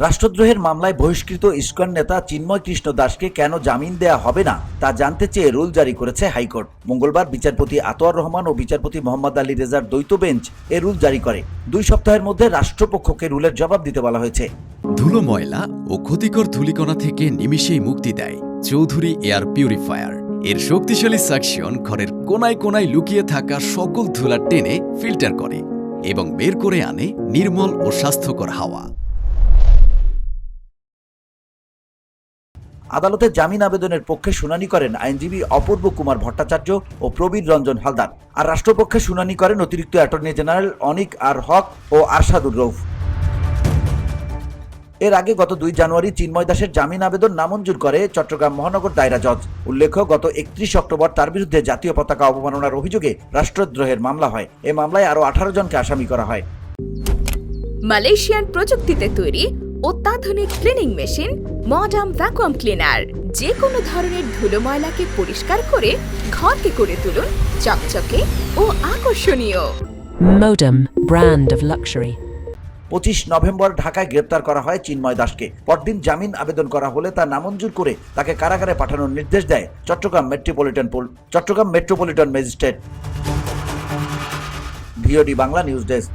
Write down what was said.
রাষ্ট্রদ্রোহের মামলায় বহিষ্কৃত ইসকন নেতা চিন্ময় কৃষ্ণ দাসকে কেন জামিন দেয়া হবে না তা জানতে চেয়ে রুল জারি করেছে হাইকোর্ট। মঙ্গলবার বিচারপতি আতোয়ার রহমান ও বিচারপতি মোহাম্মদ আলী রেজার দ্বৈত বেঞ্চ এ রুল জারি করে। 2 সপ্তাহের মধ্যে রাষ্ট্রপক্ষকে রুলের জবাব দিতে বলা হয়েছে। ধুলো, ময়লা ও ক্ষতিকর ধূলিকণা থেকে নিমিষেই মুক্তি দেয় চৌধুরী এয়ার পিউরিফায়ার। এর শক্তিশালী সাকশন ঘরের কোনায় কোনায় লুকিয়ে থাকা সকল ধুলা টেনে ফিল্টার করে এবং বের করে আনে নির্মল ও স্বাস্থ্যকর হাওয়া। আদালতে জামিন আবেদনের পক্ষে শুনানি করেন আইনজীবী অপূর্ব কুমার ভট্টাচার্য ও প্রবীর রঞ্জন হালদার, আর রাষ্ট্রপক্ষে শুনানি করেন অতিরিক্ত অ্যাটর্নি জেনারেল অনিক আর হক ও আরশাদুর রৌফ। এর আগে গত 2 জানুয়ারি চিন্ময় দাসের জামিন আবেদন নামঞ্জুর করে চট্টগ্রাম মহানগর দায়রা জজ। উল্লেখ্য, গত 31 অক্টোবর তার বিরুদ্ধে জাতীয় পতাকা অবমাননার অভিযোগে রাষ্ট্রদ্রোহের মামলা হয়। এই মামলায় আরও 18 জনকে আসামি করা হয়। মালয়েশিয়ান প্রযুক্তিতে তৈরি অত্যাধুনিক cleaning machine modern vacuum cleaner যে কোনো ধরনের ধুলো ময়লাকে পরিষ্কার করে ঘরকে করে তুলুন চকচকে ও আকর্ষণীয়। Modem, brand of luxury. 25 November ঢাকায় গ্রেপ্তার করা হয় চিন্ময় দাসকে। পরদিন জামিন আবেদন করা হলে তা নামঞ্জুর করে তাকে কারাগারে পাঠানোর নির্দেশ দেয় Chittagong metropolitan magistrate. VOD Bangla news desk.